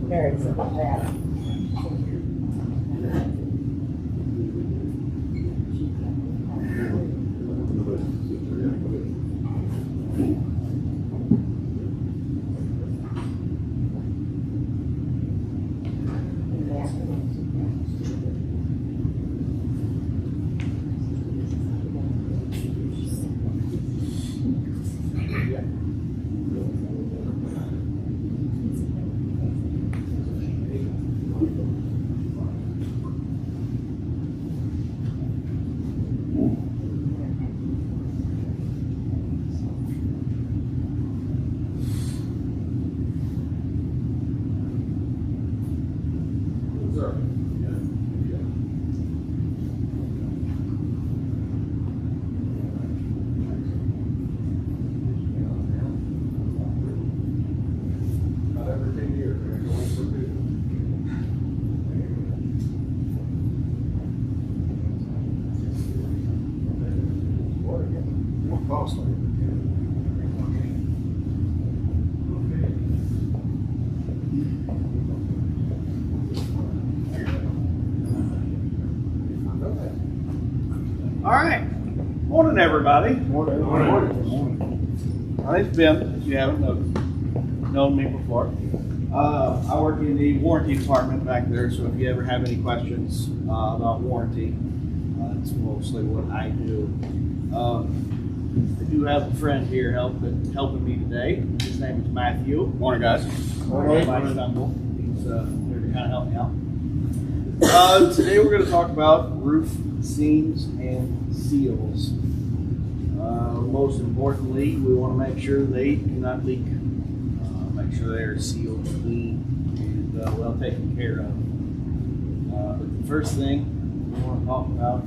Very simple. Yeah. All right. Morning, everybody. Morning. My name's Ben, if you haven't known me before. I work in the warranty department back there, so if you ever have any questions about warranty, that's mostly what I do. I do have a friend here helping me today. His name is Matthew. Morning, guys. Morning. Mike Stumble. He's here to kind of help me out. Today we're going to talk about roof seams and seals. Most importantly, we want to make sure they do not leak. Make sure they are sealed, clean, and well taken care of. But the first thing we want to talk about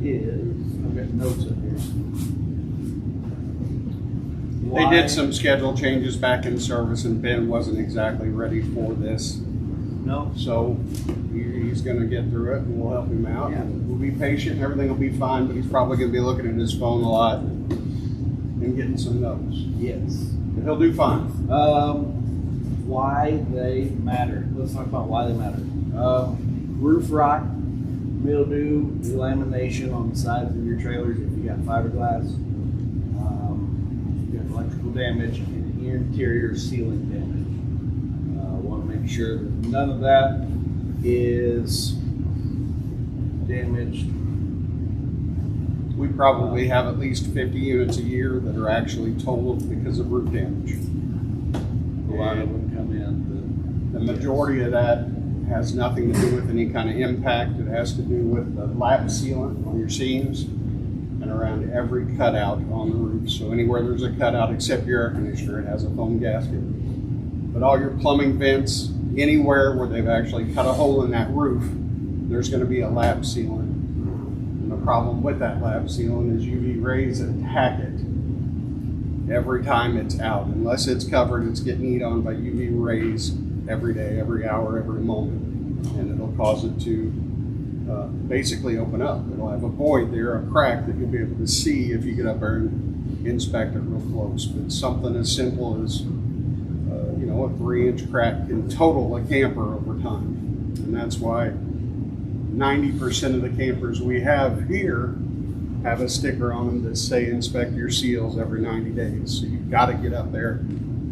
is, I've got notes up here. They did some schedule changes back in service, and Ben wasn't exactly ready for this. No? So he's going to get through it, and we'll help him out. Yeah. And we'll be patient. Everything will be fine, but he's probably going to be looking at his phone a lot and getting some notes. Yes. But he'll do fine. Why they matter. Let's talk about why they matter. Roof rot, mildew, delamination on the sides of your trailers if you got fiberglass, you got electrical damage, and interior ceiling damage. Want to make sure that none of that is damaged. We probably have at least 50 units a year that are actually totaled because of roof damage. A lot of them come in. The majority of that has nothing to do with any kind of impact. It has to do with the lap sealant on your seams and around every cutout on the roof. So anywhere there's a cutout except your air conditioner, it has a foam gasket. But all your plumbing vents, anywhere where they've actually cut a hole in that roof, there's going to be a lap sealant. And the problem with that lap sealant is UV rays attack it every time it's out. Unless it's covered, it's getting eat on by UV rays every day, every hour, every moment. And it'll cause it to basically open up. It'll have a void there, a crack that you'll be able to see if you get up there and inspect it real close. But something as simple as a 3-inch crack can total a camper over time. And that's why 90% of the campers we have here have a sticker on them that say inspect your seals every 90 days. So you've got to get up there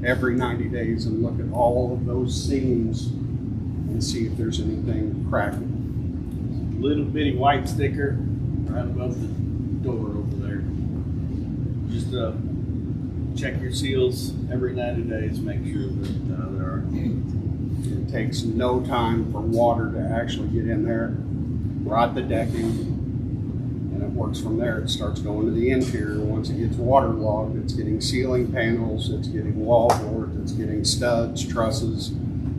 every 90 days and look at all of those seams and see if there's anything cracking. Little bitty white sticker right above the door over there. Just check your seals every 90 days, make sure that there are. It takes no time for water to actually get in there, rot the decking, and it works from there. It starts going to the interior. Once it gets waterlogged, it's getting ceiling panels, it's getting wall boards, it's getting studs, trusses,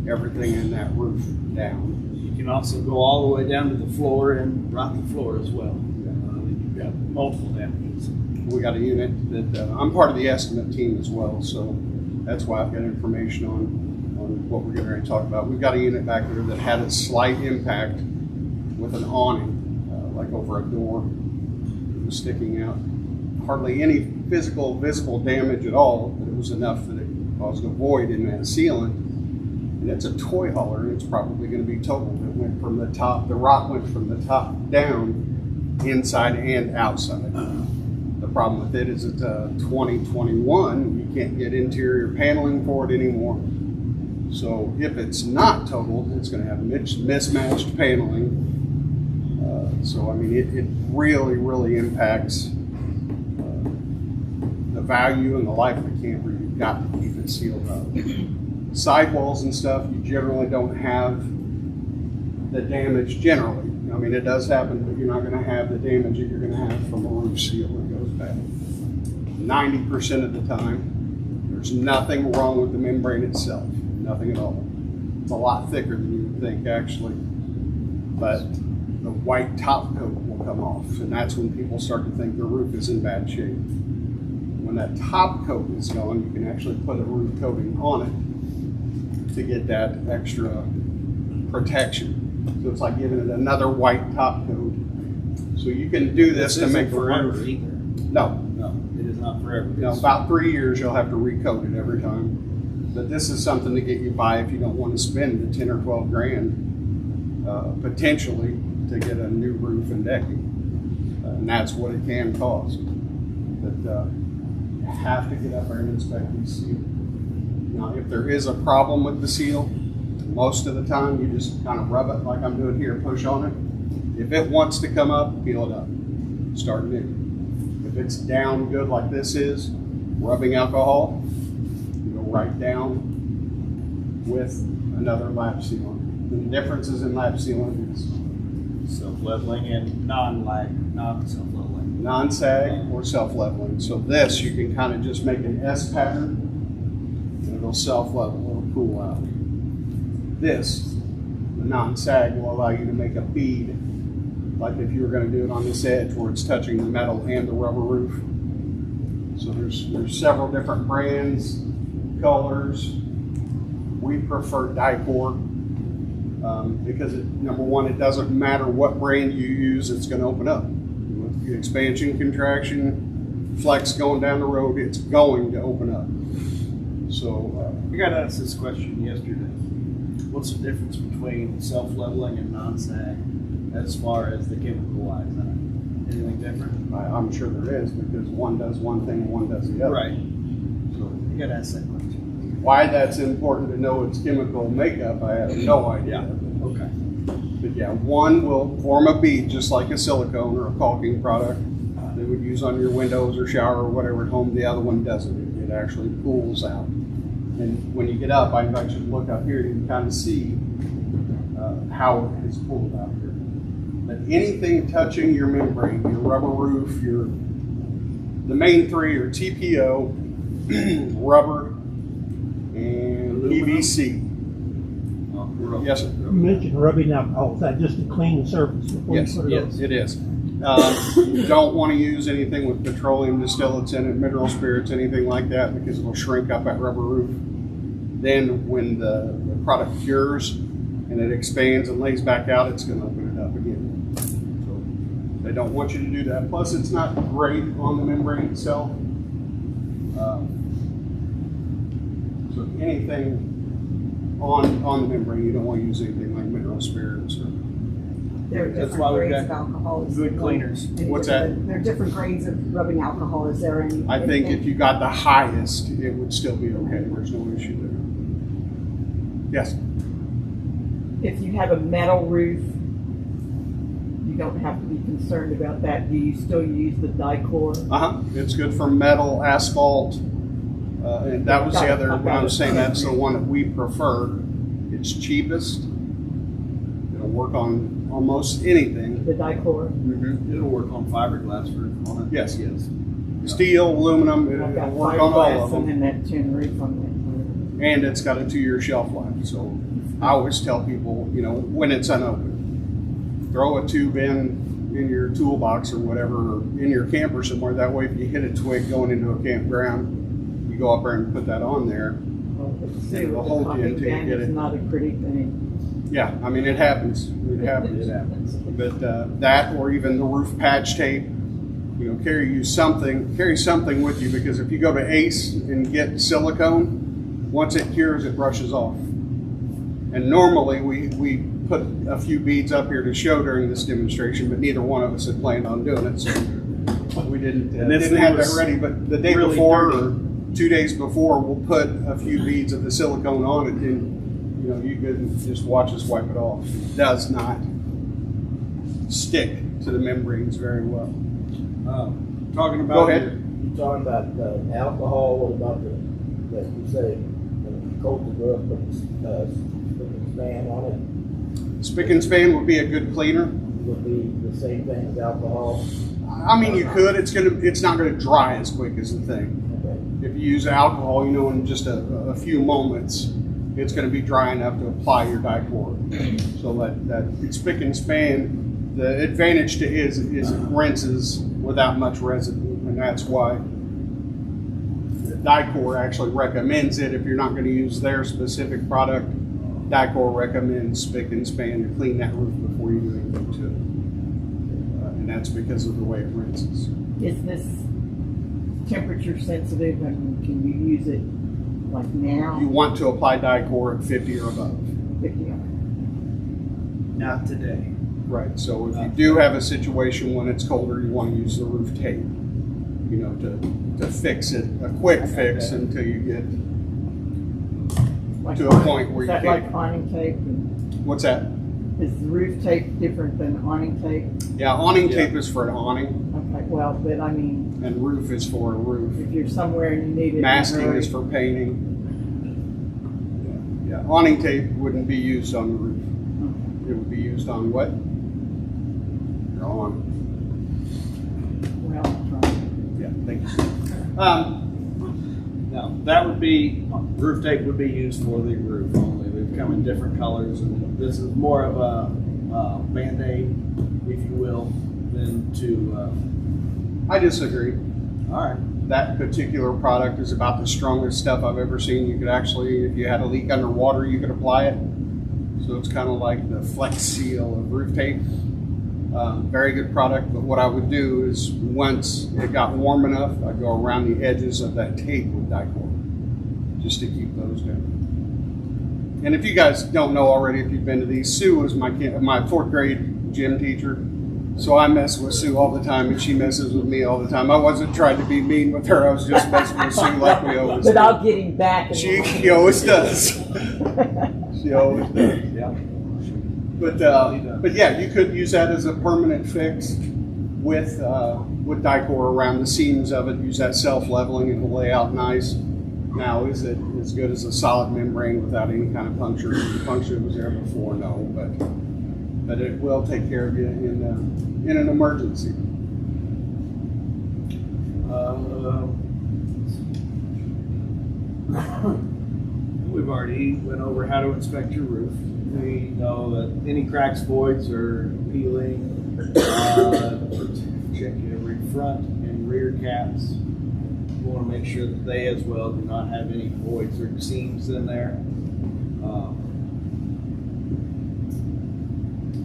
everything in that roof down. You can also go all the way down to the floor and rot the floor as well. You've got multiple damages. We got a unit that I'm part of the estimate team as well, so that's why I've got information on what we're going to talk about. We've got a unit back there that had a slight impact with an awning, like over a door. It was sticking out. Hardly any physical, visible damage at all, but it was enough that it caused a void in that sealant. and it's a toy hauler, and it's probably going to be totaled. It went from the top, the rock went from the top down, inside and outside. The problem with it is it's a 2021. You can't get interior paneling for it anymore. So if it's not totaled, it's going to have mismatched paneling. So I mean, it really, really impacts the value and the life of the camper. You've got to keep it sealed up. Sidewalls and stuff, you generally don't have the damage generally. I mean, it does happen, but you're not going to have the damage that you're going to have from a roof seal that goes bad. 90% of the time, there's nothing wrong with the membrane itself. Nothing at all. It's a lot thicker than you would think, actually. But the white top coat will come off, and that's when people start to think their roof is in bad shape. When that top coat is gone, you can actually put a roof coating on it to get that extra protection. So it's like giving it another white top coat. So you can do this to make the roof. Either. No, it is not forever. you know, about 3 years you'll have to recoat it every time. But this is something to get you by if you don't want to spend the 10 or 12 grand potentially to get a new roof and decking. And that's what it can cost. But you have to get up there and inspect these seals. Now, if there is a problem with the seal, most of the time you just kind of rub it like I'm doing here, push on it. If it wants to come up, peel it up, start new. If it's down good like this is, rubbing alcohol, you go right down with another lap sealant. The differences in lap sealant is Self-leveling and non-self-leveling. non-sag or self-leveling. So this, you can kind of just make an S pattern and it'll self-level, it'll cool out. This, the non-sag, will allow you to make a bead, like if you were going to do it on this edge where it's touching the metal and the rubber roof. So there's several different brands, colors. We prefer Dicor because number one, it doesn't matter what brand you use, it's going to open up. With the expansion, contraction, flex going down the road, it's going to open up. So I got asked this question yesterday. What's the difference between self-leveling and non-sag as far as the chemical-wise? Anything different? I'm sure there is, because one does one thing and one does the other. Right. So you got to ask that question. Why that's important to know its chemical makeup, I have no idea. Okay. But yeah, one will form a bead just like a silicone or a caulking product that would use on your windows or shower or whatever at home. The other one doesn't. It actually pulls out. And when you get up, I invite you to look up here. You can kind of see how it is pulled out here. But anything touching your membrane, your rubber roof, the main three are TPO, rubber, and PVC. Yes, sir. You mentioned rubbing alcohol. Is that just to clean the surface before Yes, you put it on? it is. You don't want to use anything with petroleum distillates in it, mineral spirits, anything like that, because it'll shrink up that rubber roof. Then when the product cures and it expands and lays back out, it's going to open it up again. So they don't want you to do that. Plus, it's not great on the membrane itself. So anything on the membrane, you don't want to use anything like mineral spirits. There are That's why different we've grades of got alcohol. good cleaners. What's that? There are different grades of rubbing alcohol. Is there any? I think if you got the highest, it would still be okay. There's no issue there. Yes. If you have a metal roof, you don't have to be concerned about that. Do you still use the Dicor? It's good for metal, asphalt, and that was the other. When I was saying that's the one that we prefer. It's cheapest. It'll work on almost anything. The Dicor. Mm-hmm. It'll work on fiberglass roof on it. Yes. Yes. Steel, aluminum, I've it'll got work on all of fiberglass them. and that tin roof on that. And it's got a 2-year shelf life. So I always tell people, when it's unopened, throw a tube in your toolbox or whatever, or in your camper somewhere. That way, if you hit a twig going into a campground, you go up there and put that on there. It'll hold you until you get it. It's not a pretty thing. Yeah, I mean, it happens. It happens. It happens. But that, or even the roof patch tape, carry something with you, because if you go to Ace and get silicone, once it cures, it brushes off. And normally we put a few beads up here to show during this demonstration, but neither one of us had planned on doing it, so we didn't this didn't thing have that was ready. But the day really before dirty. or 2 days before, we'll put a few beads of the silicone on it, and you can just watch us wipe it off. It does not stick to the membranes very well. Talking about Go ahead. You talking about alcohol? What about that you say coat the roof, but span on Spick and span would be a good cleaner. it would be the same thing as alcohol. I mean, you could. It's not gonna dry as quick as the thing. Okay. If you use alcohol, in just a few moments, it's going to be dry enough to apply your dichlor. So that it's spick and span. The advantage to is it rinses without much residue, and that's why the Dicor actually recommends it. If you're not going to use their specific product, Dicor recommends spick and span to clean that roof before you do anything to it, and that's because of the way it rinses. Is this temperature sensitive, and can you use it like now? You want to apply Dicor at 50 or above. 50 not today. Right, so if you do have a situation when it's colder, you want to use the roof tape, to fix it, a quick fix until you get, like to a point where is you that can't- like awning tape? And what's that? is the roof tape different than awning tape? Yeah, awning Yeah. tape is for an awning, Okay, well, but I mean, and roof is for a roof. if you're somewhere and you need it. Masking very- is for painting. Yeah, awning tape wouldn't be used on the roof. It would be used on what? Your awning. Well, I'm trying. Yeah, thank you. Now, that would be, roof tape would be used for the roof only. They come in different colors, and this is more of a Band-Aid, if you will, than to, I disagree. all right. That particular product is about the strongest stuff I've ever seen. You could actually, if you had a leak underwater, you could apply it. So it's kind of like the Flex Seal of roof tape. Very good product, but what I would do is once it got warm enough, I'd go around the edges of that tape with Dicor, just to keep those down. And if you guys don't know already, if you've been to these, Sue was my fourth grade gym teacher. So I mess with Sue all the time, and she messes with me all the time. I wasn't trying to be mean with her. I was just messing with Sue like we always But do. I'll get him back. And She always does. She always does. Yeah. But yeah, you could use that as a permanent fix with Dicor around the seams of it. Use that self-leveling, and it'll lay out nice. Now, is it as good as a solid membrane without any kind of puncture? If the puncture was there before, no, but it will take care of you in an emergency. We've already went over how to inspect your roof. We know that any cracks, voids, or peeling, check every front and rear caps. You want to make sure that they as well do not have any voids or seams in there.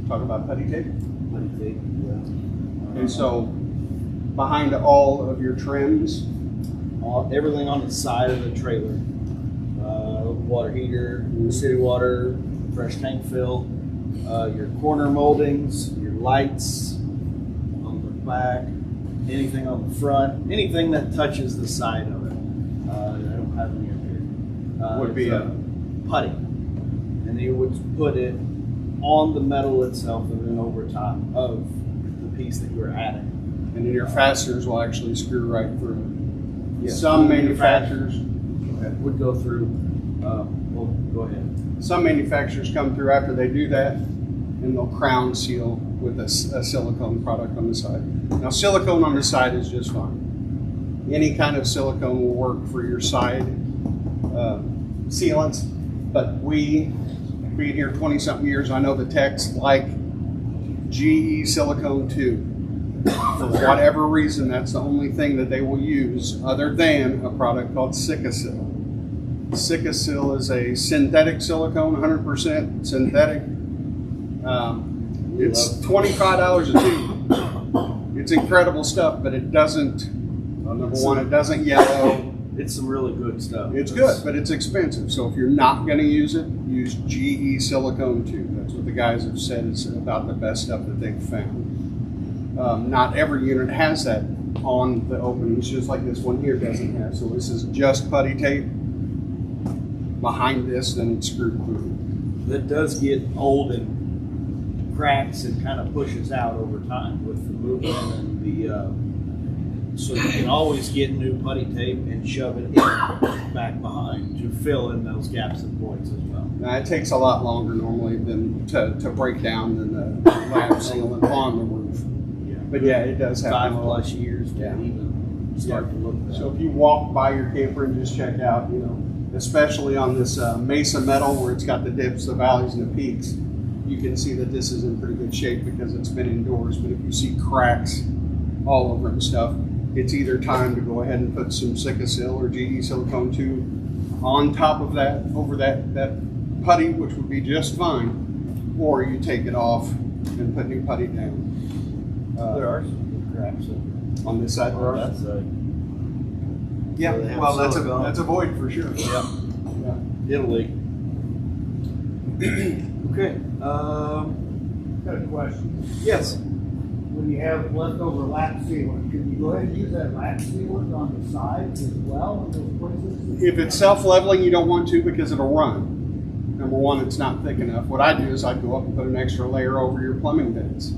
Talk about putty tape. Putty tape, And so behind all of your trims, everything on the side of the trailer. Water heater, city water, fresh tank fill, your corner moldings, your lights on the back, anything on the front, anything that touches the side of it. I don't have any up here. Would be it's putty. And you would put it on the metal itself and then over top of the piece that you're adding. and then your fasteners will actually screw right through. Yes. Some manufacturers Would go through, well, go ahead. Some manufacturers come through after they do that, and they'll crown seal with a silicone product on the side. Now, silicone on the side is just fine. Any kind of silicone will work for your side sealants, but being here 20-something years, I know the techs like GE silicone too. For whatever reason, that's the only thing that they will use other than a product called Sikacil. Sikacil is a synthetic silicone, 100% synthetic. It's $25 a tube. It's incredible stuff, but it doesn't, number one, it doesn't yellow. It's some really good stuff. It's good, but it's expensive. So if you're not going to use it, use GE silicone tube. That's what the guys have said is about the best stuff that they've found. Not every unit has that on the openings, just like this one here doesn't have. So this is just putty tape. Behind this, then it's screwed through. That does get old and cracks and kind of pushes out over time with the movement and the. So you can always get new putty tape and shove it in back behind to fill in those gaps and voids as well. Now, it takes a lot longer normally than to break down than the lab sealant on the roof. Yeah. But yeah, it does happen. 5+ years to even start to look that. So if you walk by your camper and just check out, especially on this mesa metal where it's got the dips, the valleys, and the peaks, you can see that this is in pretty good shape because it's been indoors. But if you see cracks all over and stuff, it's either time to go ahead and put some Sikkasil or GE silicone tube on top of that, over that putty, which would be just fine, or you take it off and put new putty down. There are some cracks on this side. on that side. Yeah, Where they have well, silicone. that's a void for sure. Yeah. It'll leak. Okay. Got a question. Yes. When you have leftover lap sealant, can you go ahead and use that lap sealant on the sides as well in those places? If it's self-leveling, you don't want to because it'll run. Number one, it's not thick enough. What I do is I go up and put an extra layer over your plumbing beds,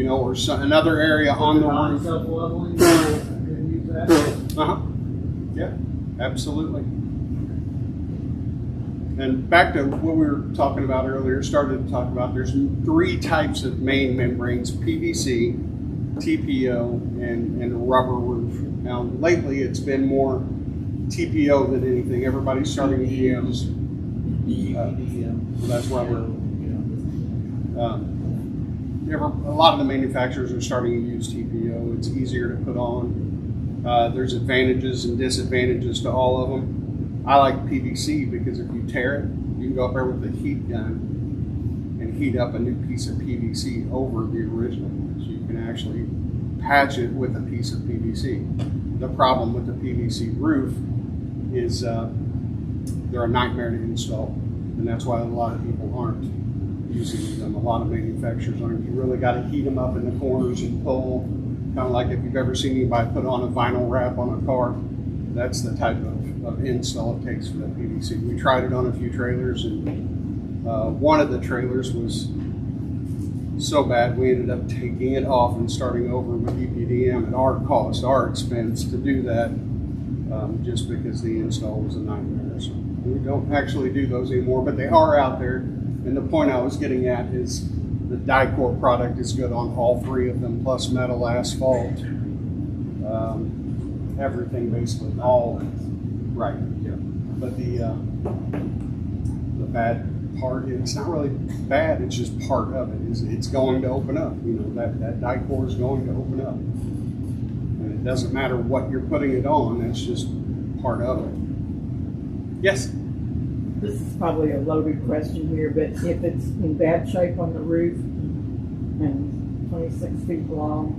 or another area on the roof. Self-leveling, can you use that? Uh-huh. Yeah, absolutely. And back to what we were talking about earlier, started to talk about, there's 3 types of main membranes: PVC, TPO, and rubber roof. Now, lately it's been more TPO than anything. Everybody's starting to use that's rubber. A lot of the manufacturers are starting to use TPO. It's easier to put on. There's advantages and disadvantages to all of them. I like PVC because if you tear it, you can go up there with a heat gun and heat up a new piece of PVC over the original. So you can actually patch it with a piece of PVC. The problem with the PVC roof is they're a nightmare to install, and that's why a lot of people aren't using them. A lot of manufacturers aren't. You really got to heat them up in the corners and pull, kind of like if you've ever seen anybody put on a vinyl wrap on a car. That's the type of install it takes for that PVC. We tried it on a few trailers, and one of the trailers was so bad we ended up taking it off and starting over with EPDM at our cost, our expense to do that, just because the install was a nightmare. So we don't actually do those anymore, but they are out there. And the point I was getting at is the DieCore product is good on all 3 of them, plus metal, asphalt, everything basically, all right. Yeah. But the bad part, it's not really bad. It's just part of it. It's going to open up. That DieCore is going to open up, and it doesn't matter what you're putting it on. That's just part of it. Yes. This is probably a loaded question here, but if it's in bad shape on the roof and 26 feet long,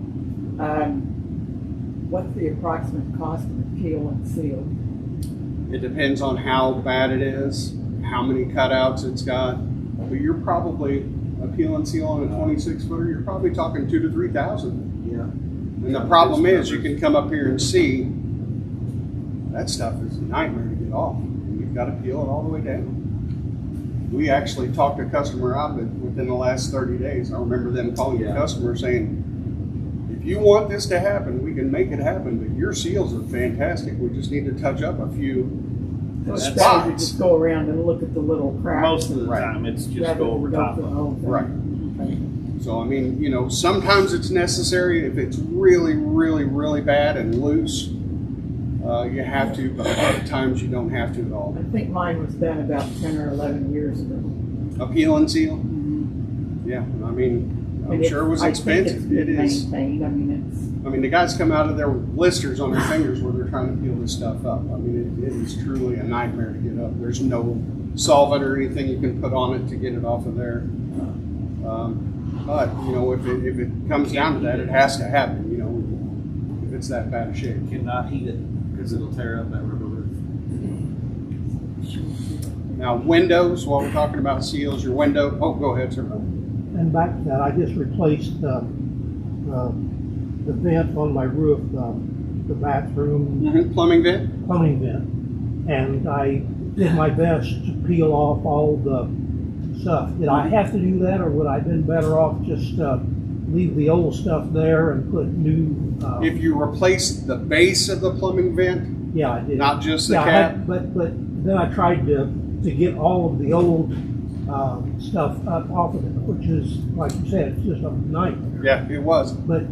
what's the approximate cost of peel and seal? It depends on how bad it is, how many cutouts it's got. But you're probably a peel and seal on a 26-footer. You're probably talking $2,000 to $3,000. Yeah. And the problem is, you can come up here and see that stuff is a nightmare to get off. And you've got to peel it all the way down. We actually talked a customer out within the last 30 days. I remember them calling the customer saying, if you want this to happen, we can make it happen, but your seals are fantastic. We just need to touch up a few So it's better to spots. just go around and look at the little cracks. Most of the Right. time, it's just rather go than over go top through the of whole thing. Right. Okay. So, I mean, sometimes it's necessary if it's really, really, really bad and loose. You have to, but other times you don't have to at all. I think mine was done about 10 or 11 years ago. A peel and seal? Mm-hmm. Yeah, I mean, I'm And sure it was expensive. I think It it's is. been maintained. I mean, the guys come out of there with blisters on their fingers where they're trying to peel this stuff up. I mean, it is truly a nightmare to get up. There's no solvent or anything you can put on it to get it off of there. But, if it comes down to that, it has to happen, if it's that bad a shape. Cannot heat it, because it'll tear up that rubber roof. Now, windows, while we're talking about seals, your window, oh, go ahead, sir. And back to that, I just replaced the vent on my roof, the bathroom Plumbing vent? plumbing vent. And I did my best to peel off all the stuff. Did I have to do that, or would I have been better off just leave the old stuff there and put new? If you replace the base of the plumbing vent, Yeah, I did. not just the Yeah, cap. but then I tried to get all of the old stuff up off of it, which is, like you said, it's just a nightmare. Yeah, it was. But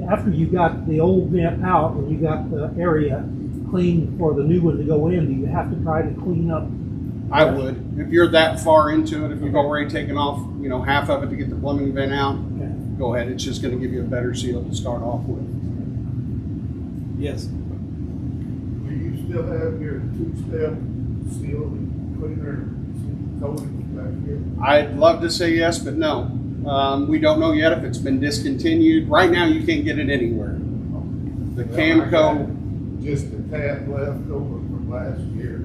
after you got the old vent out and you got the area clean for the new one to go in, do you have to try to clean up? I would. If you're that far into it, if you've already taken off, half of it to get the plumbing vent out, Okay. go ahead. It's just going to give you a better seal to start off with. Yes. Do you still have your two-step seal and cleaner coating back here? I'd love to say yes, but no. We don't know yet if it's been discontinued. Right now, you can't get it anywhere. The Well, I got Camco, just the tab left over from last year.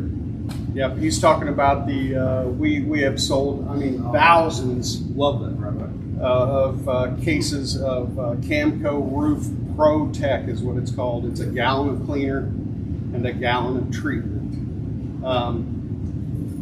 yep, he's talking about the, we have sold, thousands Love that rubber. of cases of Camco Roof Pro Tech is what it's called. It's a gallon of cleaner and a gallon of treatment.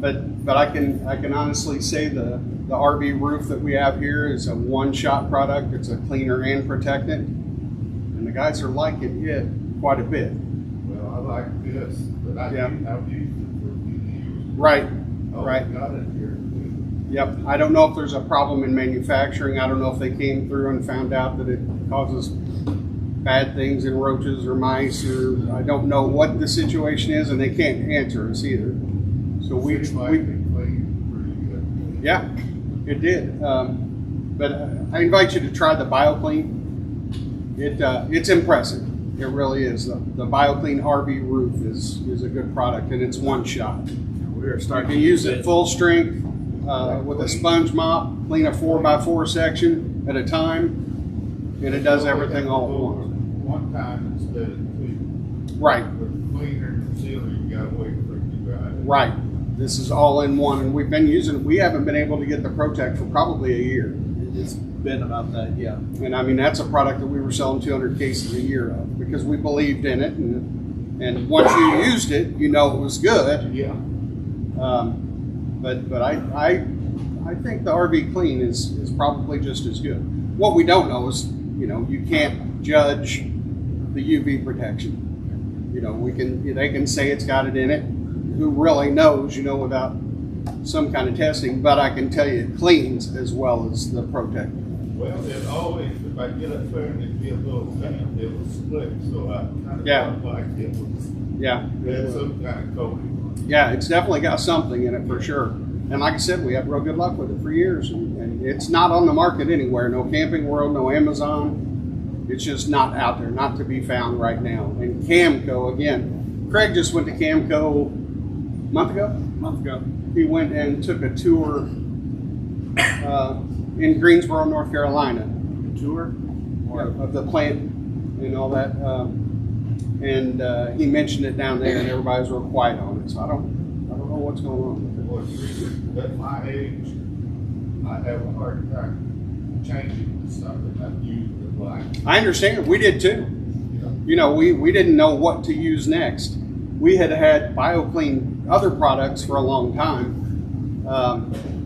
But I can honestly say the RV roof that we have here is a one-shot product. It's a cleaner and protectant, and the guys are liking it quite a bit. Well, I like this, but I've used it for a few years. Right, Oh, right. got it here too. Yep. I don't know if there's a problem in manufacturing. I don't know if they came through and found out that it causes bad things in roaches or mice, or I don't know what the situation is, and they can't answer us either. So we Seems like they cleaned pretty good. yeah, it did. But I invite you to try the BioClean. It's impressive. It really is. The BioClean RV roof is a good product, and it's one shot. We are You starting can to use it full strength with a sponge mop, clean a 4x4 section at a time, and it does everything all at once. One time instead of two. Right, With cleaner and sealer, you gotta wait for it to dry. right. This is all in one, and we've been using it. We haven't been able to get the ProTech for probably a year. It's been about that, yeah. And that's a product that we were selling 200 cases a year of because we believed in it. And once you used it, you know it was good. Yeah. But I think the RV Clean is probably just as good. What we don't know is, you can't judge the UV protection. They can say it's got it in it. Who really knows, without some kind of testing, but I can tell you it cleans as well as the ProTech. Well, it always, if I get up there and it get a little damp, it will split, so I kind of Yeah. felt like it was, Yeah. had some kind of coating on it. Yeah, it's definitely got something in it for sure. And like I said, we had real good luck with it for years. And it's not on the market anywhere. No Camping World, no Amazon. It's just not out there, not to be found right now. And Camco, again, Craig just went to Camco a month ago. He went and took a tour in Greensboro, North Carolina. Tour? Of the plant and all that. And he mentioned it down there, and everybody was real quiet on it. So I don't know what's going on with it. Well, it's at my age, I have a hard time changing something I've used in life. I understand. We did too. We didn't know what to use next. We had BioClean other products for a long time.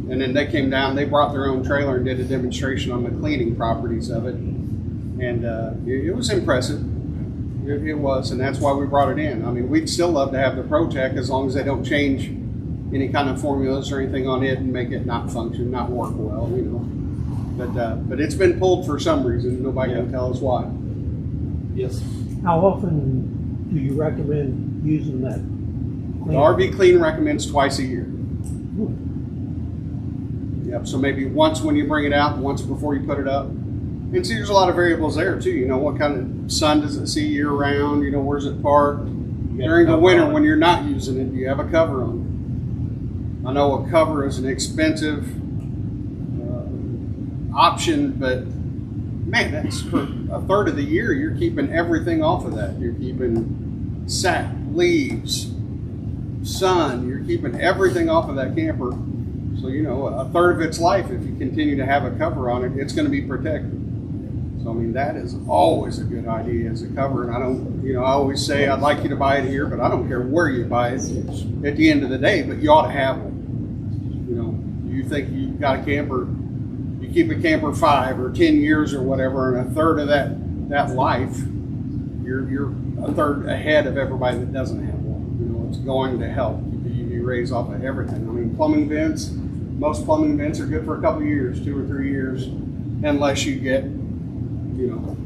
And then they came down, they brought their own trailer and did a demonstration on the cleaning properties of it. And it was impressive. It was, and that's why we brought it in. We'd still love to have the ProTech as long as they don't change any kind of formulas or anything on it and make it not function, not work well, But it's been pulled for some reason. Nobody can tell us why. Yes. How often do you recommend using that? The RV Clean recommends twice a year. Yep, so maybe once when you bring it out, once before you put it up. And see, there's a lot of variables there too. What kind of sun does it see year round? Where's it parked? During the winter when you're not using it, do you have a cover on it? I know a cover is an expensive option, but man, that's for a third of the year. You're keeping everything off of that. You're keeping sap, leaves, sun. You're keeping everything off of that camper. So, you know, a third of its life, if you continue to have a cover on it, it's going to be protected. So, I mean, that is always a good idea as a cover. And I don't, you know, I always say I'd like you to buy it here, but I don't care where you buy it at the end of the day, but you ought to have one. You know, you think you've got a camper, you keep a camper 5 or 10 years or whatever, and a third of that life, you're a third ahead of everybody that doesn't have one. You know, it's going to help. You raise off of everything. I mean, plumbing vents, most plumbing vents are good for a couple of years, 2 or 3 years, unless you get, you know,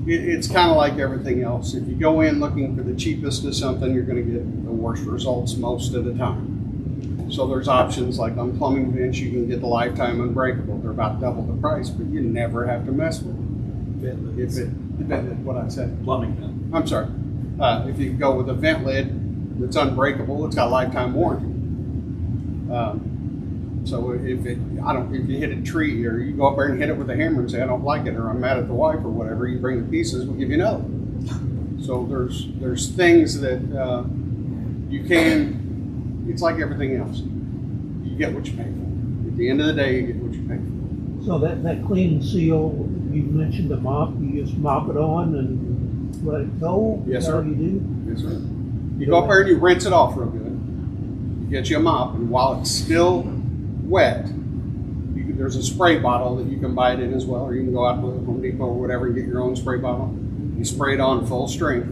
it's kind of like everything else. If you go in looking for the cheapest of something, you're going to get the worst results most of the time. So there's options like on plumbing vents, you can get the lifetime unbreakable. They're about double the price, but you never have to mess with them. If it, what I said. Plumbing vent. I'm sorry. If you go with a vent lid that's unbreakable, it's got a lifetime warranty. So if you hit a tree or you go up there and hit it with a hammer and say I don't like it or I'm mad at the wife or whatever, you bring the pieces, we'll give you another. So there's things that you can. It's like everything else. You get what you pay for. At the end of the day, you get what you pay for. So that clean and seal, you mentioned the mop, you just mop it on and let it go? Yes, Is that sir. what you do? Yes, sir. You go up there and you rinse it off real good. You get you a mop, and while it's still wet, there's a spray bottle that you can buy it in as well, or you can go out to Home Depot or whatever and get your own spray bottle. You spray it on full strength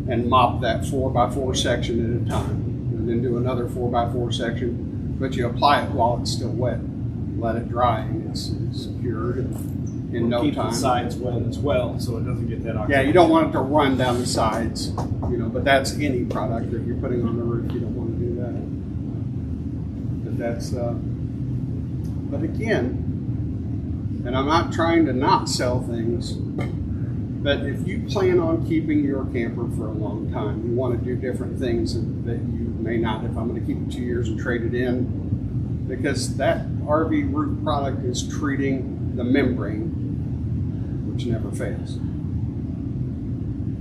and mop that 4x4 section at a time, and then do another 4x4 section, but you apply it while it's still wet. Let it dry, and it's cured in no Keep time. the sides wet as well, so it doesn't get that oxidation. Yeah, you don't want it to run down the sides, you know, but that's any product that you're putting on the roof. You don't want to do that. But that's, but again, and I'm not trying to not sell things, but if you plan on keeping your camper for a long time, you want to do different things that you may not. If I'm going to keep it 2 years and trade it in, because that RV roof product is treating the membrane, which never fails. You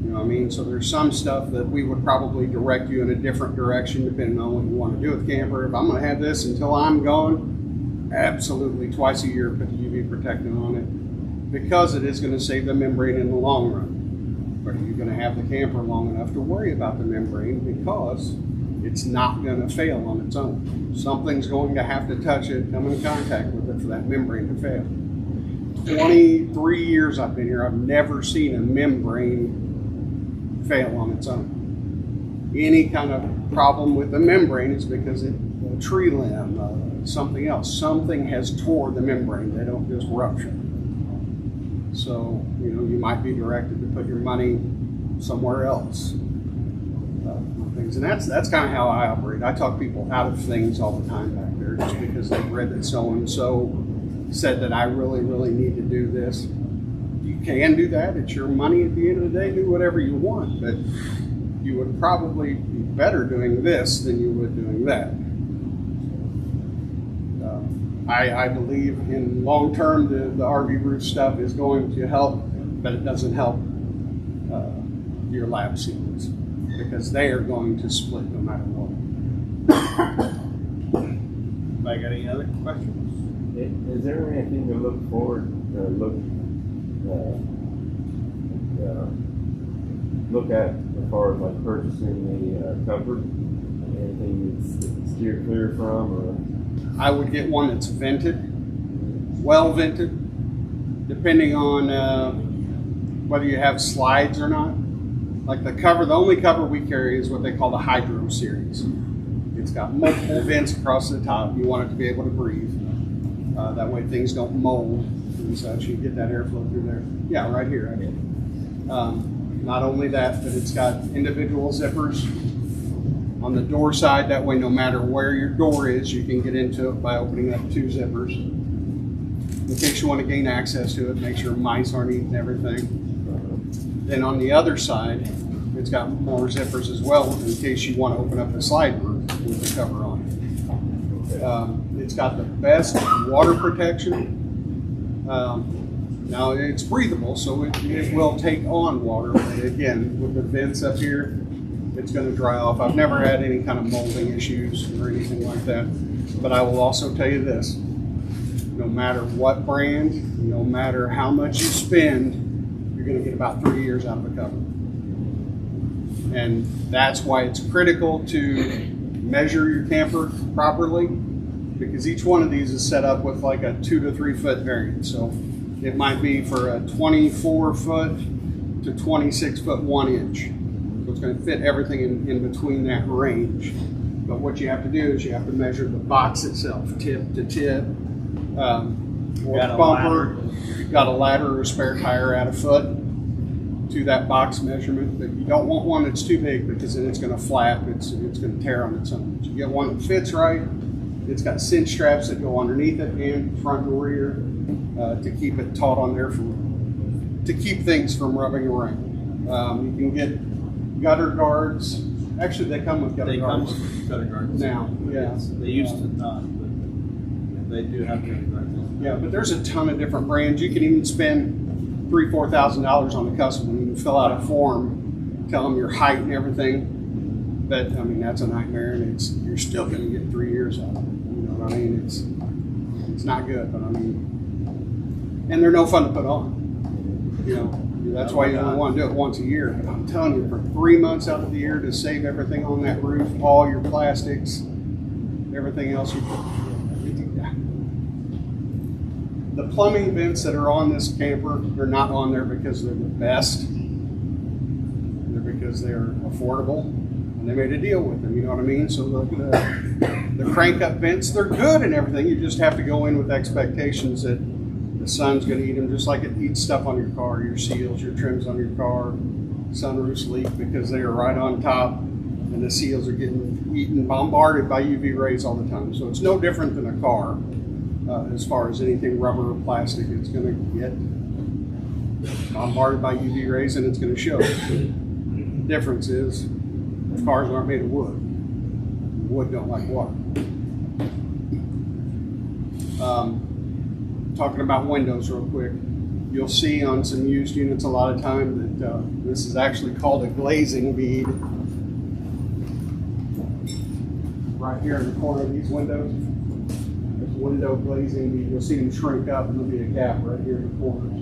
know what I mean? So there's some stuff that we would probably direct you in a different direction depending on what you want to do with the camper. If I'm going to have this until I'm gone, absolutely twice a year put the UV protectant on it, because it is going to save the membrane in the long run. But are you going to have the camper long enough to worry about the membrane, because it's not going to fail on its own. Something's going to have to touch it, come in contact with it for that membrane to fail. 23 years I've been here, I've never seen a membrane fail on its own. Any kind of problem with the membrane is because a tree limb, something else. Something has tore the membrane. They don't just rupture. So, you know, you might be directed to put your money somewhere else. Things. And that's kind of how I operate. I talk people out of things all the time back there just because they've read that so-and-so said that I really, really need to do this. You can do that. It's your money at the end of the day. Do whatever you want. But you would probably be better doing this than you would doing that. I believe in long term the RV roof stuff is going to help, but it doesn't help your lab sealants, because they are going to split no matter what. Anybody got any other questions? Is there anything to look forward, look at as far as like purchasing the cover? Anything that's steer clear from, or? I would get one that's vented, well vented, depending on whether you have slides or not. Like the cover, the only cover we carry is what they call the Hydro series. It's got multiple vents across the top. You want it to be able to breathe. That way things don't mold and such. You get that airflow through there. Yeah, right here. Not only that, but it's got individual zippers on the door side. That way, no matter where your door is, you can get into it by opening up 2 zippers. In case you want to gain access to it, make sure mice aren't eating everything. Then on the other side, it's got more zippers as well in case you want to open up the slide roof with the cover on it. It's got the best water protection. Now it's breathable, so it will take on water. But again, with the vents up here, it's going to dry off. I've never had any kind of molding issues or anything like that. But I will also tell you this, no matter what brand, no matter how much you spend, you're going to get about 3 years out of a cover. And that's why it's critical to measure your camper properly, because each one of these is set up with like a 2 to 3 foot variance. So it might be for a 24 foot to 26 foot 1 inch. So it's going to fit everything in between that range. But what you have to do is you have to measure the box itself, tip to tip, or bumper. You've got a ladder or a spare tire at a foot to that box measurement. But you don't want one that's too big, because then it's going to flap. It's going to tear on its own. But you get one that fits right. It's got cinch straps that go underneath it and front and rear to keep it taut on there to keep things from rubbing around. You can get gutter guards. Actually, they come with gutter guards. They come with gutter guards now. Yeah, they used to not, but they do have gutter guards. Yeah, but there's a ton of different brands. You can even spend $3,000-4,000 on a custom one. You can fill out a form, tell them your height and everything. But I mean, that's a nightmare, and you're still going to get 3 years out of it. You know what I mean? It's not good, but I mean, and they're no fun to put on. You know, that's why you only want to do it once a year. But I'm telling you, for 3 months out of the year to save everything on that roof, all your plastics, everything else you put. The plumbing vents that are on this camper, they're not on there because they're the best. They're because they're affordable, and they made a deal with them. You know what I mean? So the crank up vents, they're good and everything. You just have to go in with expectations that the sun's going to eat them, just like it eats stuff on your car, your seals, your trims on your car. Sunroofs leak because they are right on top, and the seals are getting eaten, bombarded by UV rays all the time. So it's no different than a car as far as anything rubber or plastic. It's going to get bombarded by UV rays, and it's going to show. The difference is cars aren't made of wood. Wood don't like water. Talking about windows real quick, you'll see on some used units a lot of time that this is actually called a glazing bead. Right here in the corner of these windows, there's window glazing bead. You'll see them shrink up, and there'll be a gap right here in the corners.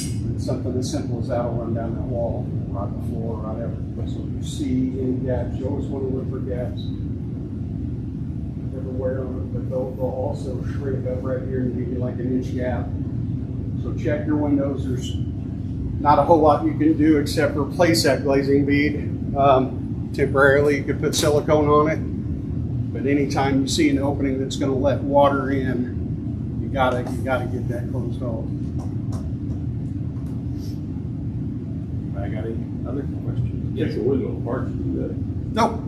And something as simple as that will run down that wall, right before, right after. So if you see any gaps, you always want to look for gaps everywhere on it, but they'll also shrink up right here and give you like an inch gap. So check your windows. There's not a whole lot you can do except replace that glazing bead temporarily. You could put silicone on it, but anytime you see an opening that's going to let water in, you gotta get that closed off. I got any other questions? Yes, a window parts do that.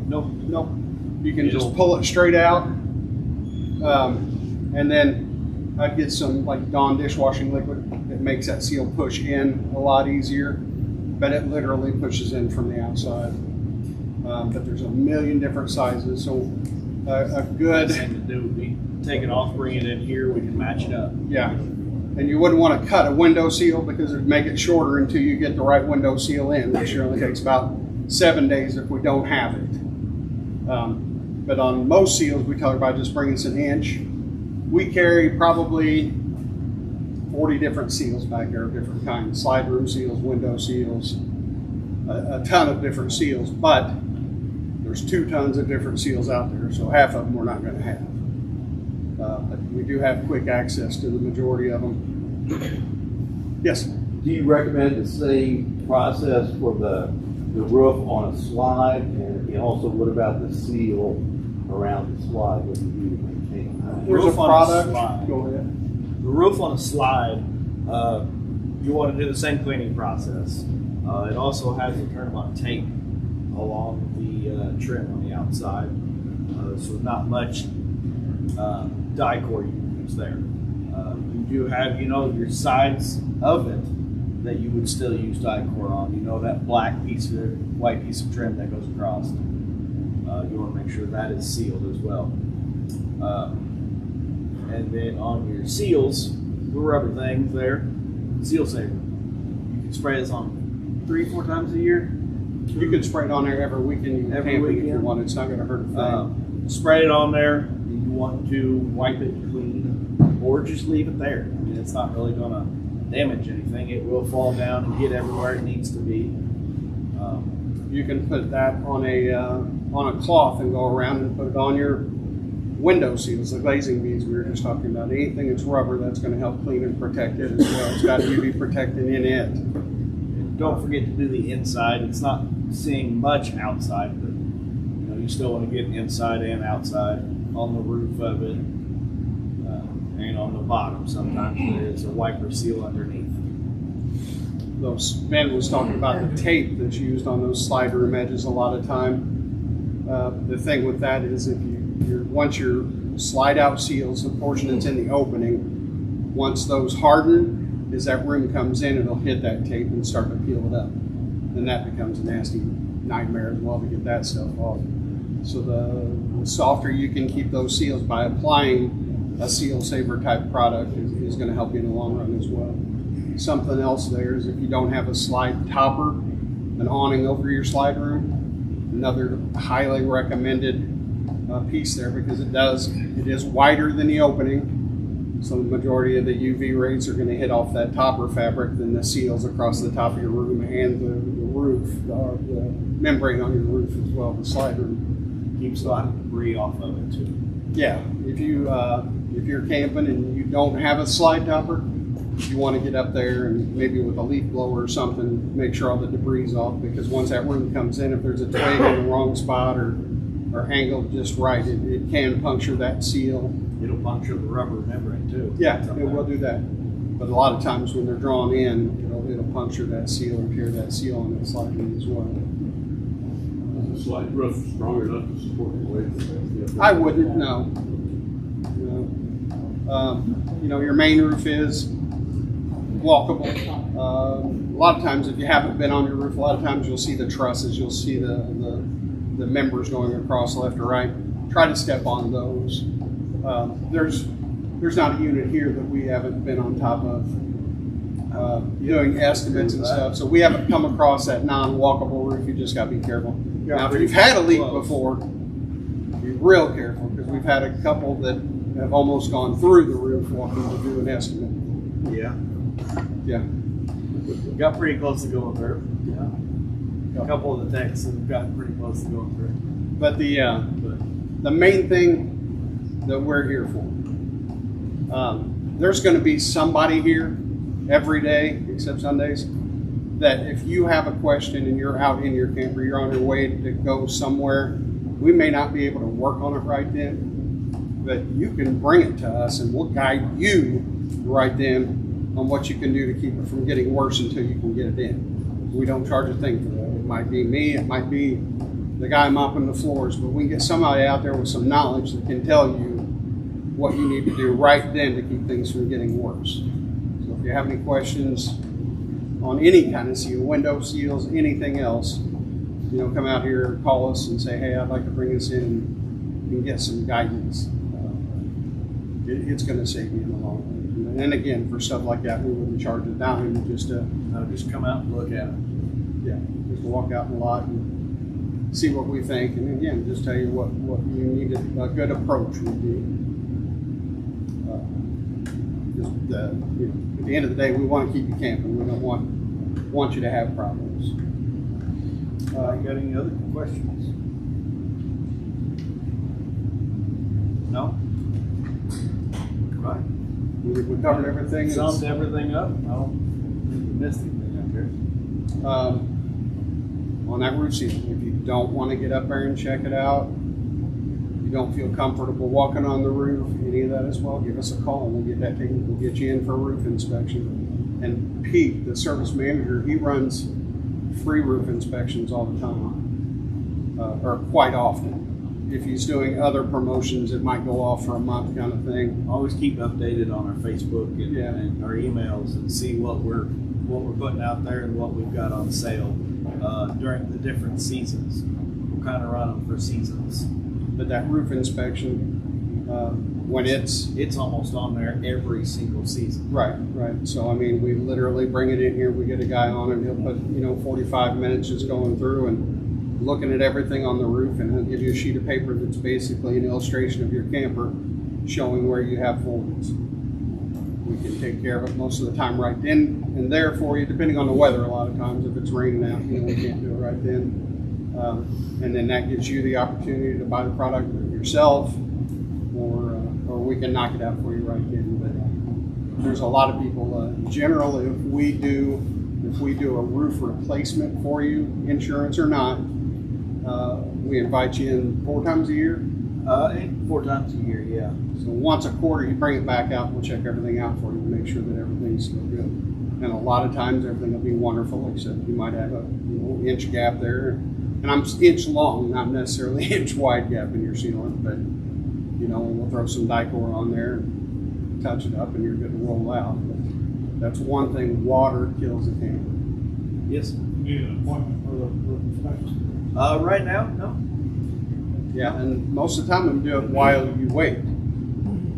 Nope. You can just pull it straight out, and then I'd get some like Dawn dishwashing liquid that makes that seal push in a lot easier, but it literally pushes in from the outside. But there's a million different sizes, so a good thing to do would be take it off, bring it in here, we can match it up. Yeah, and you wouldn't want to cut a window seal because it'd make it shorter until you get the right window seal in, which only takes about 7 days if we don't have it. But on most seals, we tell everybody just bring us an inch. We carry probably 40 different seals back there of different kinds. Slide room seals, window seals, a ton of different seals, but there's 2 tons of different seals out there, so half of them we're not going to have. But we do have quick access to the majority of them. Yes? Do you recommend the same process for the roof on a slide? And also, what about the seal around the slide? What do you do to maintain that? There's a Roof on a product. slide. Go ahead. The roof on a slide, you want to do the same cleaning process. It also has a turnabout tape along the trim on the outside, so not much die-core you can use there. You do have, your sides of it that you would still use die-core on. That white piece of trim that goes across. You want to make sure that is sealed as well. And then on your seals, the rubber things there, seal saver. You can spray this on 3-4 times a year. You can spray it on there every weekend. You can Every camp it if you weekend? want. It's not going to hurt a thing. Spray it on there. You want to wipe it clean, or just leave it there. I mean, it's not really going to damage anything. It will fall down and get everywhere it needs to be. You can put that on a cloth and go around and put it on your window seals, the glazing beads we were just talking about. Anything that's rubber, that's going to help clean and protect it as well. It's got UV protectant in it. And don't forget to do the inside. It's not seeing much outside, but you still want to get inside and outside on the roof of it, and on the bottom. Sometimes there is a wiper seal underneath. Ben was talking about the tape that's used on those slide room edges a lot of time. The thing with that is if once your slide out seals, the portion that's in the opening, once those harden, as that room comes in, it'll hit that tape and start to peel it up. Then that becomes a nasty nightmare as well to get that stuff off. So the softer you can keep those seals by applying a seal saver type product is going to help you in the long run as well. Something else there is if you don't have a slide topper, an awning over your slide room, another highly recommended piece there because it is wider than the opening. So the majority of the UV rays are going to hit off that topper fabric than the seals across the top of your room and the roof, the membrane on your roof as well, the slide room. Keeps a lot of debris off of it too. Yeah, if you're camping and you don't have a slide topper, you want to get up there and maybe with a leaf blower or something, make sure all the debris is off, because once that room comes in, if there's a twig in the wrong spot or angled just right, it can puncture that seal. It'll puncture the rubber membrane too. Yeah, it will do that. But a lot of times when they're drawn in, it'll puncture that seal or tear that seal on that slide room as well. Is the slide roof strong enough to support the weight? I wouldn't, no. Your main roof is walkable. A lot of times, if you haven't been on your roof, a lot of times you'll see the trusses, you'll see the members going across left or right. Try to step on those. There's not a unit here that we haven't been on top of doing estimates and stuff. So we haven't come across that non-walkable roof. You just got to be careful. Now, if you've had a leak before, be real careful, because we've had a couple that have almost gone through the roof walking to do an estimate. Yeah. Yeah. We got pretty close to going through. Yeah. A couple of the techs have gotten pretty close to going through. But the main thing that we're here for, there's going to be somebody here every day, except Sundays, that if you have a question and you're out in your camper, you're on your way to go somewhere, we may not be able to work on it right then, but you can bring it to us and we'll guide you right then on what you can do to keep it from getting worse until you can get it in. We don't charge a thing for that. It might be me, it might be the guy mopping the floors, but we can get somebody out there with some knowledge that can tell you what you need to do right then to keep things from getting worse. So if you have any questions on any kind of seal, window seals, anything else, come out here, call us and say, hey, I'd like to bring this in and get some guidance. It's going to save you in the long run. And again, for stuff like that, we wouldn't charge a dime, just come out and look at it. Yeah, just walk out in the lot and see what we think, and again, just tell you what you need a good approach would be. At the end of the day, we want to keep you camping. We don't want you to have problems. You got any other questions? No? Right. We covered everything. Summed everything up. I don't think we missed anything out there. On that roof season, if you don't want to get up there and check it out, you don't feel comfortable walking on the roof, any of that as well, give us a call and we'll get that taken. We'll get you in for a roof inspection. And Pete, the service manager, he runs free roof inspections all the time, or quite often. If he's doing other promotions, it might go off for a month kind of thing. Always keep updated on our Facebook and our emails and see what we're putting out there and what we've got on sale during the different seasons. We'll kind of run them for seasons. But that roof inspection, when it's It's almost on there every single season. right. So I mean, we literally bring it in here. We get a guy on and he'll put 45 minutes just going through and looking at everything on the roof, and he'll give you a sheet of paper that's basically an illustration of your camper, showing where you have voids. We can take care of it most of the time right then and there for you, depending on the weather. A lot of times, if it's raining out, we can't do it right then. And then that gives you the opportunity to buy the product yourself, or we can knock it out for you right then. But there's a lot of people. Generally, if we do a roof replacement for you, insurance or not, we invite you in 4 times a year. 4 times a year, yeah. So once a quarter, you bring it back out. We'll check everything out for you to make sure that everything's still good. And a lot of times, everything will be wonderful, except you might have a inch gap there. And I'm inch long, not necessarily inch wide gap in your sealant, but we'll throw some Dicor on there, and touch it up, and you're good to roll out. But that's one thing: water kills a camper. Yes. Need an appointment for the roof inspection. Right now, no. Yeah, and most of the time we do it while you wait.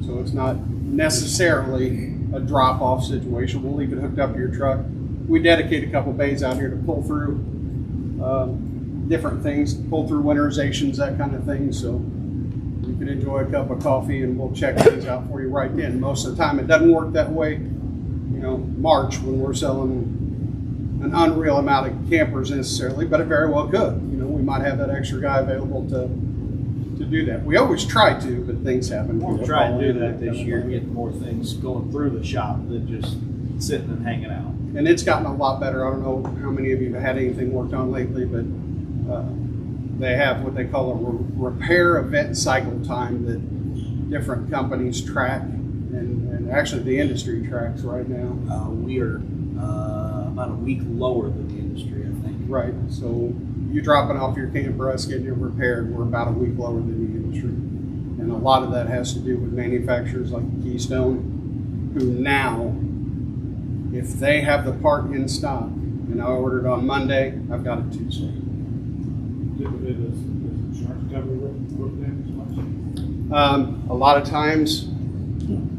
So it's not necessarily a drop-off situation. We'll leave it hooked up to your truck. We dedicate a couple bays out here to pull through different things, pull through winterizations, that kind of thing. So you can enjoy a cup of coffee and we'll check things out for you right then. Most of the time it doesn't work that way. March when we're selling an unreal amount of campers necessarily, but it very well could. We might have that extra guy available to do that. We always try to, but things happen. We'll try and do that this year, get more things going through the shop than just sitting and hanging out. And it's gotten a lot better. I don't know how many of you have had anything worked on lately, but they have what they call a repair event cycle time that different companies track, and actually the industry tracks right now. We are about a week lower than the industry, I think. Right. So you dropping off your camper, us getting it repaired, we're about a week lower than the industry. And a lot of that has to do with manufacturers like Keystone, who now, if they have the part in stock, and I ordered on Monday, I've got it Tuesday. Typically, does insurance cover roof damage? A lot of times,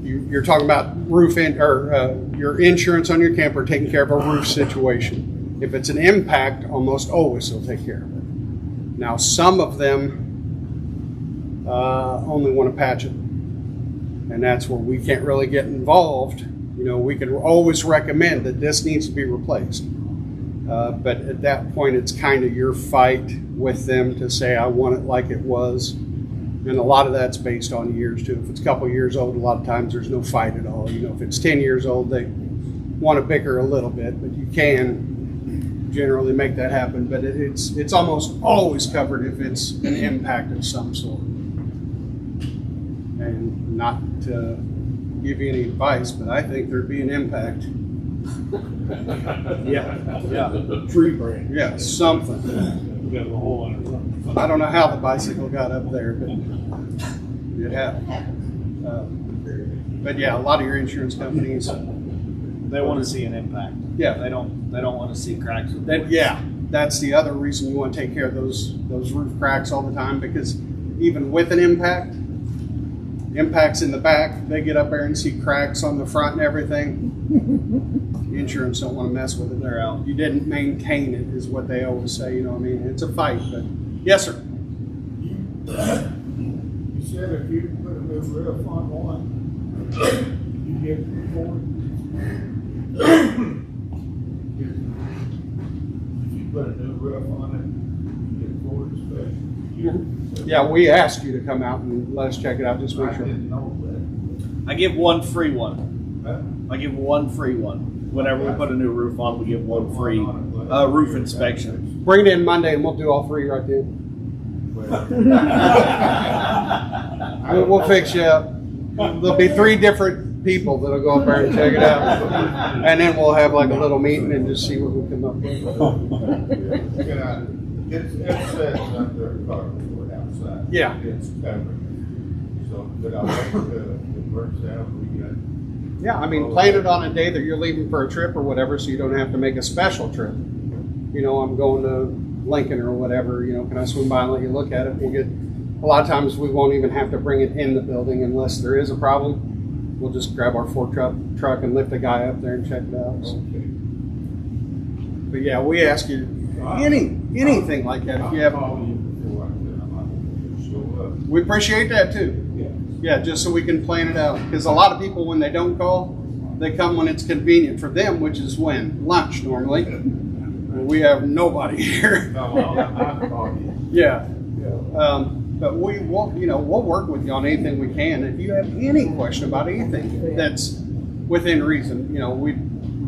you're talking about your insurance on your camper taking care of a roof situation. If it's an impact, almost always they'll take care of it. Now, some of them only want to patch it, and that's where we can't really get involved. We can always recommend that this needs to be replaced. But at that point, it's kind of your fight with them to say, I want it like it was. And a lot of that's based on years, too. If it's a couple years old, a lot of times there's no fight at all. If it's 10 years old, they want to bicker a little bit, but you can generally make that happen. But it's almost always covered if it's an impact of some sort. And not to give you any advice, but I think there'd be an impact. Yeah. Tree branch. Yeah, something. We got a hole in it. I don't know how the bicycle got up there, but it happened. But yeah, a lot of your insurance companies, They want to see an impact. Yeah. They don't want to see cracks. that's the other reason you want to take care of those roof cracks all the time, because even with an impacts in the back, they get up there and see cracks on the front and everything. The insurance don't want to mess with it. They're out. You didn't maintain it, is what they always say. It's a fight, but yes, sir. You said if you put a new roof on one, you get it for it. If you put a new roof on it, you get for it special. Yeah, we asked you to come out and let us check it out. Just I make sure. didn't know I give one free one. that. I give one free one. Whenever we put a new roof on, we give one free roof inspection. Bring it in Monday and we'll do all 3 right then. We'll fix you up. There'll be 3 different people that'll go up there and check it out. And then we'll have like a little meeting and just see what we come up with. It says under cardboard outside. Yeah. It's covered. So, but I think it works out. We got. Yeah, I mean, plan it on a day that you're leaving for a trip or whatever, so you don't have to make a special trip. I'm going to Lincoln or whatever, can I swim by and let you look at it? We'll get A lot of times we won't even have to bring it in the building unless there is a problem. We'll just grab our fork truck and lift a guy up there and check it out. So. Okay. But yeah, we ask you anything like that. If you have, I'll call you before I show up. we appreciate that too. Yeah. Yeah, just so we can plan it out. Because a lot of people, when they don't call, they come when it's convenient for them, which is when? Lunch normally. And we have nobody here. No, I'll call you. Yeah. But we'll work with you on anything we can. If you have any question about anything that's within reason, we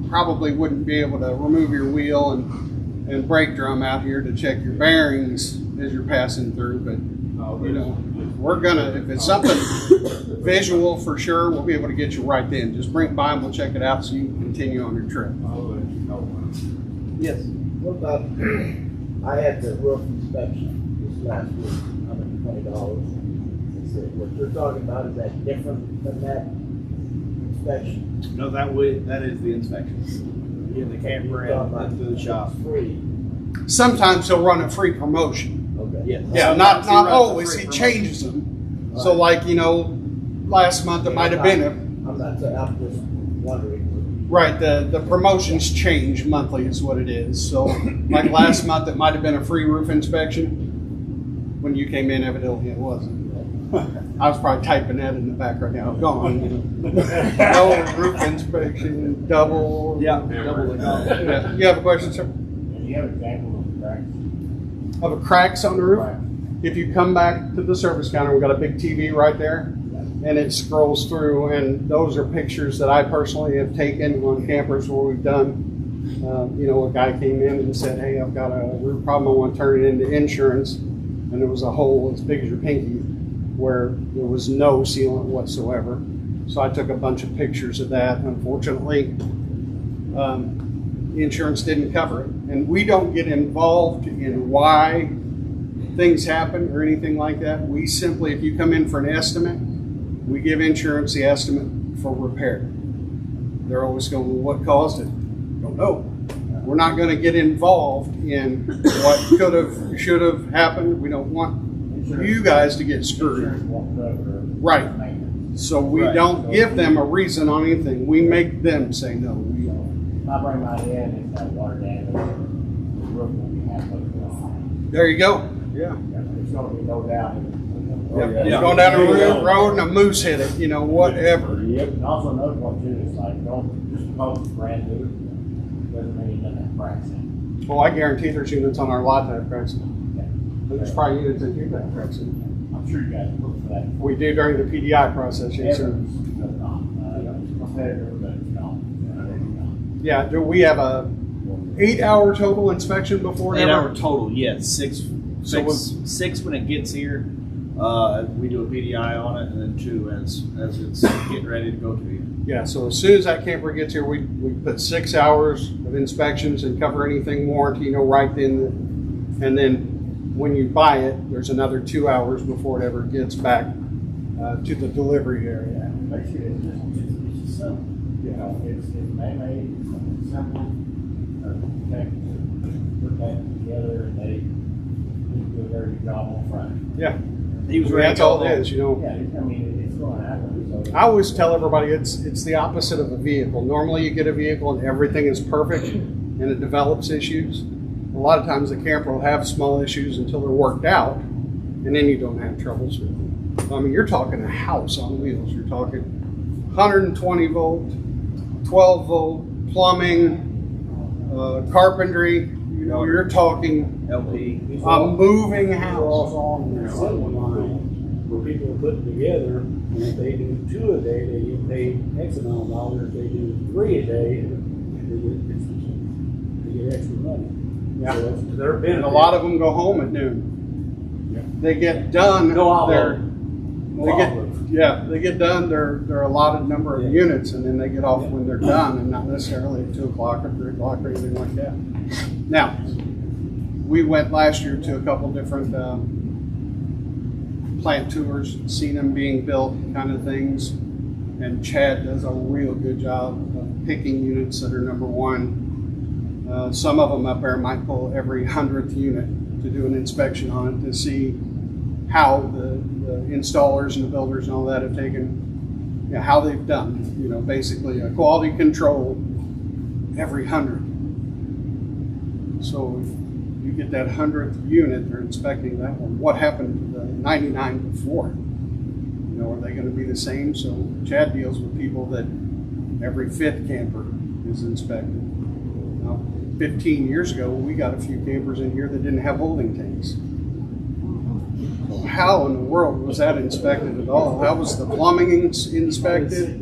probably wouldn't be able to remove your wheel and brake drum out here to check your bearings as you're passing through. But we're gonna, if it's something visual for sure, we'll be able to get you right then. Just bring it by and we'll check it out so you can continue on your trip. I'll let you know. Yes. What about, I had the roof inspection this last week, $120. What you're talking about, is that different than that inspection? No, that is the inspection. Get the camper into the shop. It's free. Sometimes he'll run a free promotion. Okay. Yes. Yeah, Sometimes not runs a always. free He promotion. changes them. So like, last month it might have been I'm not saying, I'm just wondering. right, the promotions change monthly is what it is. So like last month it might have been a free roof inspection. When you came in, evidently it wasn't. I was probably typing that in the back right now. Gone. No roof inspection, double. Yeah, double the cost. Yeah. You have a question, sir? Do you have examples of cracks? Of cracks on the roof? If you come back to the service counter, we've got a big TV right there, and it scrolls through, and those are pictures that I personally have taken on campers where we've done. A guy came in and said, hey, I've got a roof problem, I want to turn it into insurance, and there was a hole as big as your pinky where there was no sealant whatsoever. So I took a bunch of pictures of that. Unfortunately, the insurance didn't cover it, and we don't get involved in why things happen or anything like that. We simply, if you come in for an estimate, we give insurance the estimate for repair. They're always going, well, what caused it? Don't know. We're not going to get involved in what could have, should have happened. We don't want you guys to get screwed. Right. So we don't give them a reason on anything. We make them say no. I bring my in, it's that water damage, the roof will be halfway through. There you go. Yeah. There's gonna be no doubt. You're going down the road and a moose hit it, whatever. Yep, and also another one too, is like, don't, just because it's brand new, doesn't mean it doesn't have cracks in Well, I guarantee there's units on our lot that have cracks in them. There's probably units that do have cracks in them. it. I'm sure you guys look for that. We do during the PDI process, yes, sir. Evans does not, competitor, but it's not. Yeah, do we have a 8-hour total inspection before 8 ever? hour total, yes. Six So when it gets here. We do a PDI on it, and then 2 as it's getting ready to go to you. Yeah, so as soon as that camper gets here, we put 6 hours of inspections and cover anything warranty, right then. And then when you buy it, there's another 2 hours before it ever gets back to the delivery area. Basically, it's just simple. It's man-made, it's simple. They put that together and they do a very good job on Friday. Yeah, He was ready that's to go all it home. is, Yeah, I mean, it's going to happen. So I always tell everybody it's the opposite of a vehicle. Normally you get a vehicle and everything is perfect and it develops issues. A lot of times the camper will have small issues until they're worked out, and then you don't have troubles with them. I mean, you're talking a house on wheels. You're talking 120 volt, 12 volt, plumbing, carpentry. You're talking LP. a moving house. on the assembly line where people are putting together, and if they do 2 a day, they get paid X amount of dollars. If they do 3 a day, they get extra money. Yeah. So it's to their benefit. And a lot of them go home at noon. They get done. No, all of their- them. They get done their allotted number of units, and then they get off when they're done, and not necessarily at 2 o'clock or 3 o'clock or anything like that. Now, we went last year to a couple different plant tours, seen them being built, kind of things, and Chad does a real good job of picking units that are number one. Some of them up there might pull every 100th unit to do an inspection on it to see how the installers and the builders and all that have taken, you know, how they've done, you know, basically a quality control every 100. So if you get that 100th unit, they're inspecting that one. What happened to the 99 before? You know, are they going to be the same? So Chad deals with people that every 5th camper is inspected. Now, 15 years ago, we got a few campers in here that didn't have holding tanks. So how in the world was that inspected at all? That was the plumbing inspected.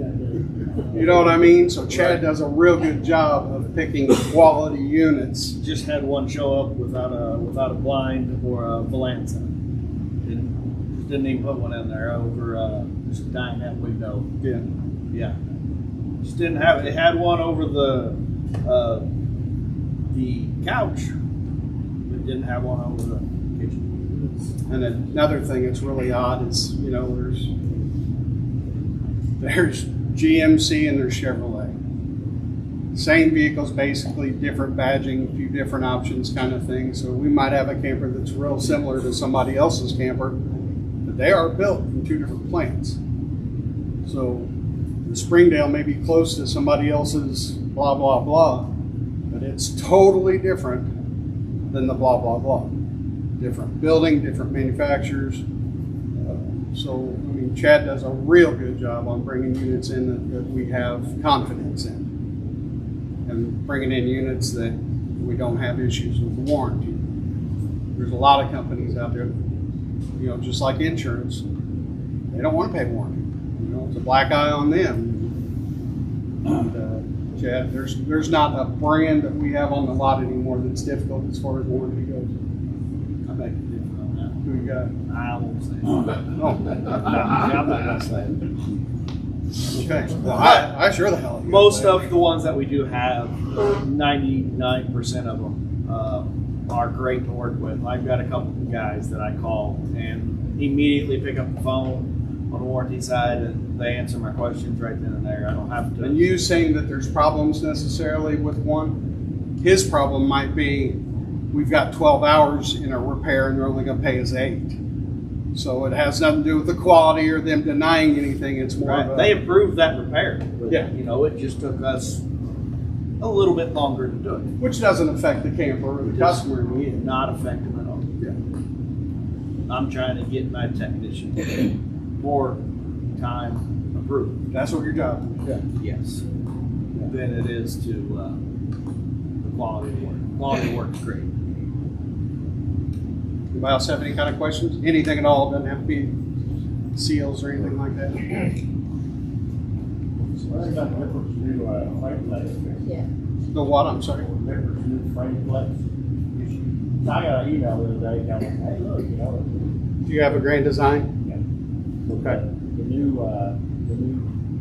You know what I mean? So Chad does a real good job of picking quality units. Just had one show up without a blind or a valance in it. Didn't even put one in there over just a dinette window. Yeah. Yeah. Just didn't have it. It had one over the couch, but didn't have one over the kitchen. And another thing that's really odd is, you know, there's GMC and there's Chevrolet. Same vehicles, basically different badging, a few different options kind of thing. So we might have a camper that's real similar to somebody else's camper, but they are built in 2 different plants. So the Springdale may be close to somebody else's blah, blah, blah, but it's totally different than the blah, blah, blah. Different building, different manufacturers. So, I mean, Chad does a real good job on bringing units in that we have confidence in. And bringing in units that we don't have issues with the warranty. There's a lot of companies out there, you know, just like insurance, they don't want to pay warranty. You know, it's a black eye on them. And, Chad, there's not a brand that we have on the lot anymore that's difficult as far as warranty goes. I beg to differ on that. Who you got? I won't say. Oh. I'm not gonna say it. Okay. Well, I sure the hell. ain't gonna Most say of it. the ones that we do have, 99% of them are great to work with. I've got a couple of guys that I call and immediately pick up the phone on the warranty side, and they answer my questions right then and there. I don't have to. And you saying that there's problems necessarily with one, his problem might be we've got 12 hours in a repair and they're only going to pay us 8. So it has nothing to do with the quality or them denying anything. It's more Right. of a, They approved that repair. But, Yeah. You know, it just took us a little bit longer to do it. which doesn't affect the camper or the customer in the end. Not effective at all. Yeah. I'm trying to get my technician more time approved. That's what your job is. Yeah. Yes. Than it is to the quality of work. Quality of work is great. Anybody else have any kind of questions? Anything at all? Doesn't have to be seals or anything like that. What about Lippard's new frame flex? Yeah. The what? I'm sorry. Lippard's new frame flex issue. So I got an email the other day telling me, hey, look, you know, Do you have a Grand Design? Okay. the new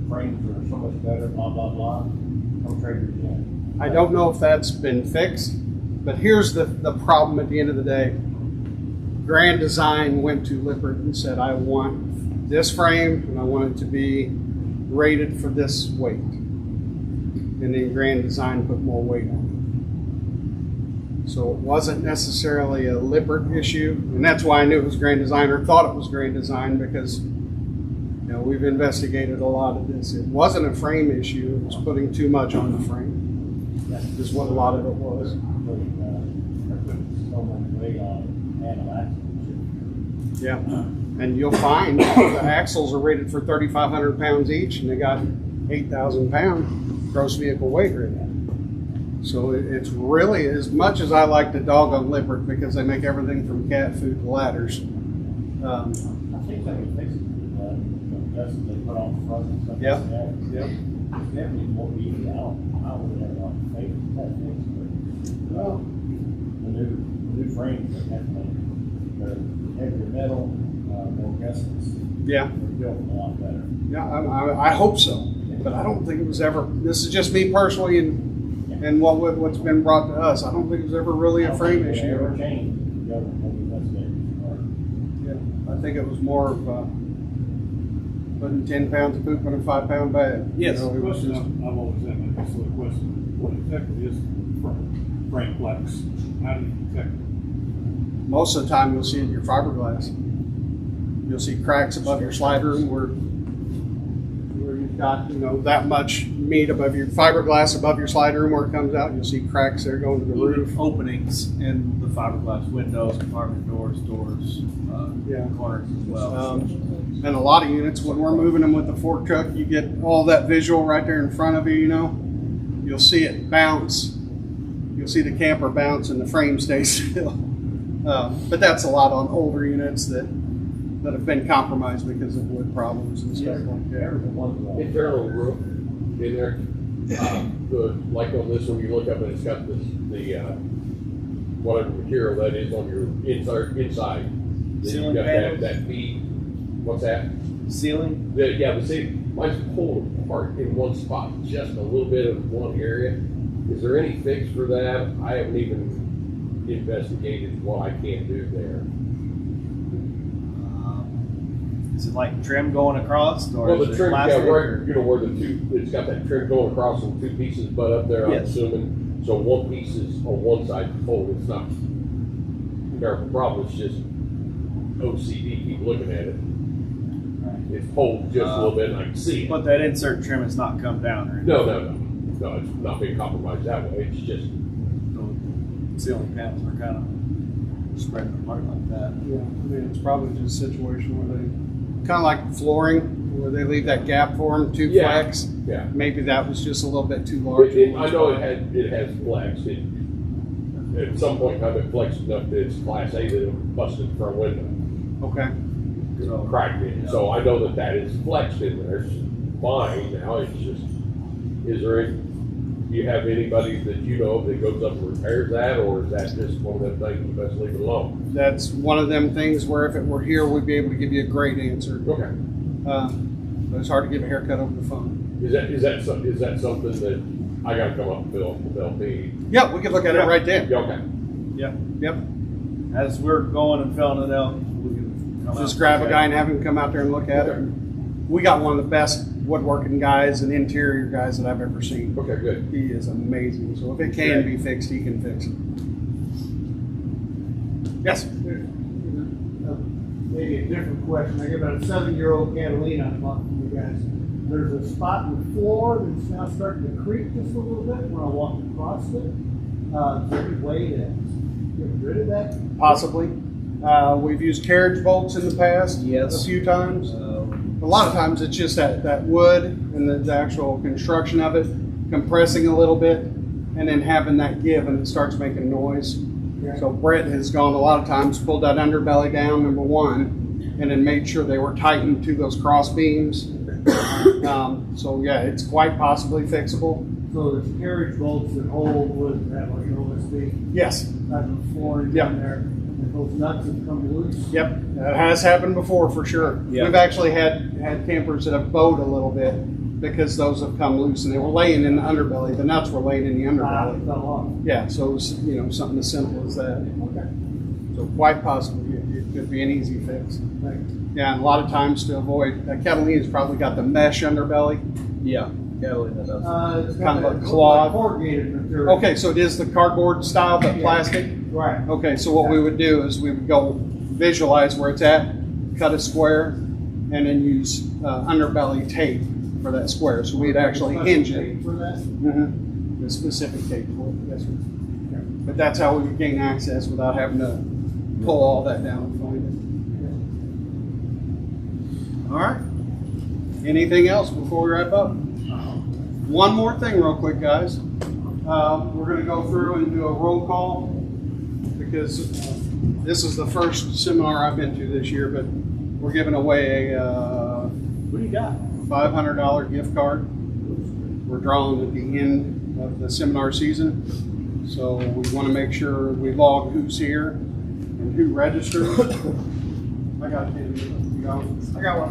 frames are so much better, blah, blah, blah. No traders in. I don't know if that's been fixed, but here's the problem at the end of the day. Grand Design went to Lippert and said, I want this frame and I want it to be rated for this weight. And then Grand Design put more weight on it. So it wasn't necessarily a Lippert issue, and that's why I knew it was Grand Design, or thought it was Grand Design, because you know, we've investigated a lot of this. It wasn't a frame issue, it was putting too much on the frame, is what a lot of it was. They're putting so much weight on animal axles. Yeah, and you'll find the axles are rated for 3,500 pounds each, and they got 8,000 pound gross vehicle weight rated. So it's really, as much as I like to dog on Lippert because they make everything from cat food to ladders. I think they can fix it with the adjustments they put on the front and stuff Yep. like that. Yep. It's definitely more easy. I would have a lot of faith in that fix, but the new frames are definitely, they're heavier metal, more gussets. Yeah, They're built a lot better. yeah, I hope so, but I don't think it was ever. This is just me personally, and what's been brought to us. I don't think it was ever really a frame They issue. ever changed, the government, maybe that's it. Yeah, I think it was more of putting 10 pounds of poop in a 5 pound bag. Yes. You know, The it was question just, I've always had, like, this little question, what exactly is frame flex? How do you detect it? most of the time you'll see it in your fiberglass. You'll see cracks above your slide room where you've got, you know, that much meat above your fiberglass above your slide room where it comes out. You'll see cracks there going to the roof. Openings in the fiberglass windows, compartment doors, Yeah. corners as well. And a lot of units, when we're moving them with the fork truck, you get all that visual right there in front of you, you know. You'll see it bounce. You'll see the camper bounce and the frame stay still. But that's a lot on older units that have been compromised because of wood problems and stuff like that. Internal roof in there, like on this one, you look up and it's got whatever material that is on your inside. Then Ceiling you've got panels? that bead, what's that? Ceiling? The ceiling, mine's pulled apart in one spot, just a little bit of one area. Is there any fix for that? I haven't even investigated what I can do there. Is it like trim going across, or Well, is the it trim, plastic? where, you know, where the two, it's got that trim going across and two pieces butt up there, I'm Yes. assuming. So one piece is on one side folded, it's not a terrible problem, it's just OCD, keep looking at it. It's pulled just a little bit and I can see it. But that insert trim has not come down, right? No, it's not being compromised that way, it's just, The ceiling panels are kind of spreading apart like that. Yeah, I mean, it's probably just a situation where they, kind of like flooring, where they leave that gap for them, two Yeah. flex. yeah. Maybe that was just a little bit too large. I know it has flexed. At some point in time, it flexed enough that it's class A that it busted the front window. Okay. Cracked it. So I know that is flexed in there. It's fine now. It's just, do you have anybody that you know of that goes up and repairs that, or is that just one of them things you best leave it alone? That's one of them things where if it were here, we'd be able to give you a great answer. Okay. But it's hard to give a haircut over the phone. Is that something that I got to come up and fill LP? Yeah, we could look at it right then. Yeah, okay. Yep. As we're going and filling it out, we can come Just out grab a and guy and have him come out there and look at it. We got one of the best woodworking guys and interior guys that I've ever seen. Okay, good. He is amazing. So if it can be fixed, he can fix it. Yes. Maybe a different question. I get about a 7-year-old Catalina I bought from you guys. There's a spot in the floor that's now starting to creak just a little bit when I walk across it. Is there any way to get rid of that? Possibly. We've used carriage bolts in the past. Yes. A few times. A lot of times it's just that wood and the actual construction of it compressing a little bit and then having that give and it starts making noise. Yeah. So Brett has gone a lot of times, pulled that underbelly down, number one, and then made sure they were tightened to those cross beams. So yeah, it's quite possibly fixable. So there's carriage bolts that hold wood that like OSB Yes. type of flooring Yep. down there. And those nuts have come loose. Yep. That has happened before for sure. Yeah. We've actually had campers that have bowed a little bit because those have come loose and they were laying in the underbelly. The nuts were laying in the underbelly. Fell off. Yeah, so it was, something as simple as that. Okay. So quite possibly it could be an easy fix. Thanks. Yeah, and a lot of times to avoid, Catalina's probably got the mesh underbelly. Yeah, Catalina does. It's Kind of got like that cloth. corrugated material. Okay, so it is the cardboard style but Yeah. plastic? Right. Okay, so what we would do is we would go visualize where it's at, cut a square, and then use underbelly tape for that square. So we'd actually hinge it. For that? The specific tape for it, yes, sir. But that's how we would gain access without having to pull all that down and find it. All right. Anything else before we wrap up? One more thing real quick, guys. We're going to go through and do a roll call because this is the first seminar I've been to this year, but we're giving away a What do you got? $500 gift card. We're drawing at the end of the seminar season. So we want to make sure we log who's here and who registered. I got one.